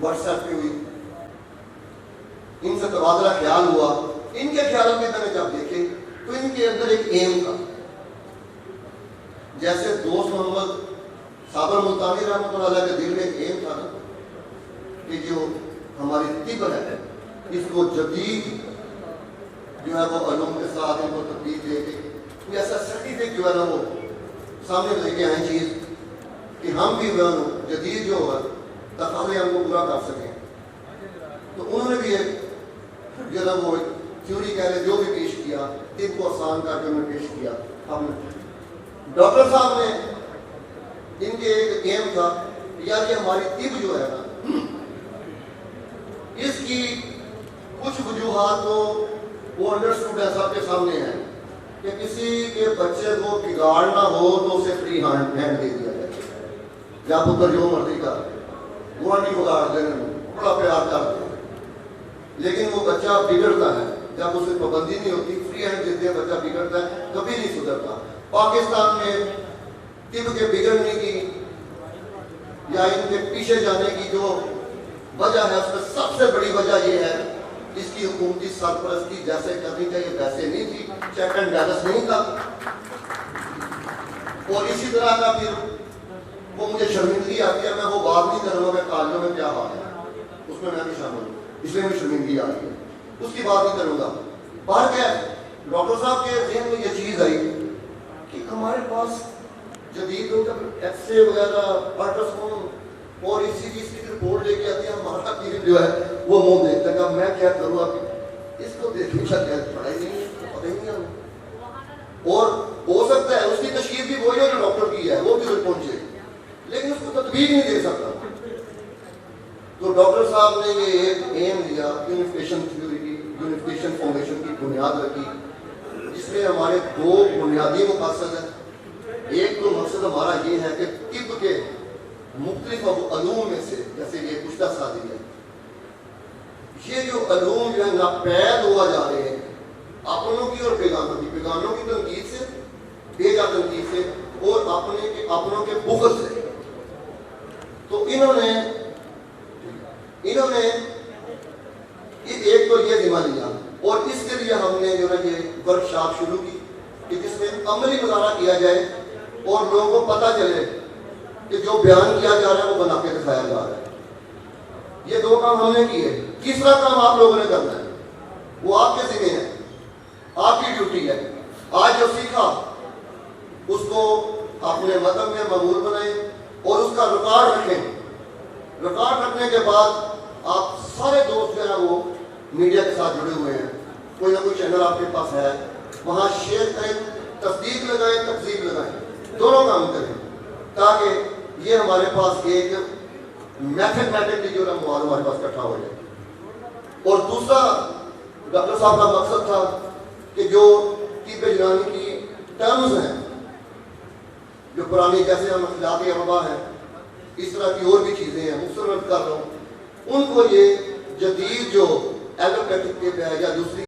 What's app پہ ہوئی، ان سے تبادلہ خیال ہوا. ان کے خیالات میں نے جب دیکھے تو ان کے اندر ایک ایم تھا. جیسے دوست محمد صابر ملتانی رحمۃ اللہ علیہ کے دل میں ایک ایم تھا نا کہ جو ہماری طب ہے اس کو جدید جو ہے وہ علوم کے ساتھ ان کو تبدیل دے کے کوئی ایسا سرٹیفکیٹ جو ہے نا وہ سامنے لے کے آئیں چیز کہ ہم بھی جدید جو ہے تقاضے ہم کو پورا کر سکیں. تو انہوں نے بھی ایک جو ہے وہ تھیوری کہہ لیں جو بھی پیش کیا، طب کو آسان کر کے انہوں نے پیش کیا. ہم ڈاکٹر صاحب نے ان کے ایک ایم تھا یار کہ ہماری طب جو ہے نا اس کی کچھ وجوہات تو وہ انڈرسٹوڈ ہے، سب کے سامنے ہے کہ کسی کے بچے کو بگاڑنا ہو تو اسے فری ہینڈ دے دیا جائے، یا پتر جو مرضی کا وہ نہیں بگاڑ دینے بڑا پیار کرتے ہیں. لیکن وہ بچہ بگڑتا ہے جب اسے پابندی نہیں ہوتی، فری ہینڈ دیتے ہیں بچہ بگڑتا ہے، کبھی نہیں سدھرتا. پاکستان میں طب کے بگڑنے کی یا ان کے پیچھے جانے کی جو وجہ ہے اس میں سب سے بڑی وجہ یہ ہے اس کی حکومتی سرپرستی جیسے کرنی چاہیے ویسے نہیں تھی، چیک اینڈ بیلنس نہیں تھا. اور اسی طرح کا پھر وہ مجھے شرمندگی آتی ہے، میں وہ بات نہیں کروں گا کہ کالجوں میں کیا حال ہے، اس میں بھی شامل ہوں، اس لیے مجھے شرمندگی آتی ہے، اس کی بات نہیں کروں گا. باہر کیا ڈاکٹر صاحب کے ذہن میں یہ چیز آئی کہ ہمارے پاس جدید ایکس رے وغیرہ الٹراساؤنڈ اور اسی چیز کی رپورٹ لے کے آتی ہے، ہمارا کلینک جو ہے وہ منہ دیکھتا ہے. میں کیا کروں اب اس کو دیکھنے کا کیا پڑھائی نہیں پتہ ہی نہیں ہمیں، اور ہو سکتا ہے اس کی تشخیص بھی وہی ہو جو ڈاکٹر کی ہے، وہ بھی پہنچے لیکن اس کو تطبیق نہیں دے سکتا. تو ڈاکٹر صاحب نے یہ ایک ایم دیا، یونیفیکیشن تھیوری کی، یونیفیکیشن فاؤنڈیشن کی بنیاد رکھی، جس میں ہمارے دو بنیادی مقاصد ہیں. ایک تو مقصد ہمارا یہ ہے کہ طب کے مختلف علوم میں سے جیسے یہ کشتہ سازی ہے، یہ جو علوم جو ہے ناپید ہوا جا رہے ہیں اپنوں کی اور بیگانوں کی، بیگانوں کی تنقید سے، بیجا تنقید سے، اور اپنوں کے بغض سے. تو انہوں نے ایک تو یہ ذمہ لیا، اور اس کے لیے ہم نے جو ہے یہ ورکشاپ شروع کی کہ جس میں عملی مظاہرہ کیا جائے اور لوگوں کو پتہ چلے کہ جو بیان کیا جا رہا ہے وہ بنا کے دکھایا جا رہا ہے. یہ دو کام ہم نے کیے. تیسرا کام آپ لوگوں نے کرنا ہے، وہ آپ کے ذمہ ہے، آپ کی ڈیوٹی ہے. آج جو سیکھا اس کو اپنے مطلب میں معمول بنائیں اور اس کا ریکارڈ رکھیں. ریکارڈ رکھنے کے بعد آپ سارے دوست جو ہے وہ میڈیا کے ساتھ جڑے ہوئے ہیں، کوئی نہ کوئی چینل آپ کے پاس ہے، وہاں شیئر کریں، تصدیق لگائیں، تکذیب لگائیں، دونوں کام کریں تاکہ یہ ہمارے پاس ایک میتھمیٹکلی جو ہے مواد ہمارے پاس اکٹھا ہو جائے. اور دوسرا ڈاکٹر صاحب کا مقصد تھا کہ جو طب یونانی کی ٹرمز ہیں جو پرانی جیسے ہم اخلاق اربا ہیں، اس طرح کی اور بھی چیزیں ہیں، مختصر کر رہا ہوں، ان کو یہ جدید جو ایلوپیتھک طب ہے یا دوسری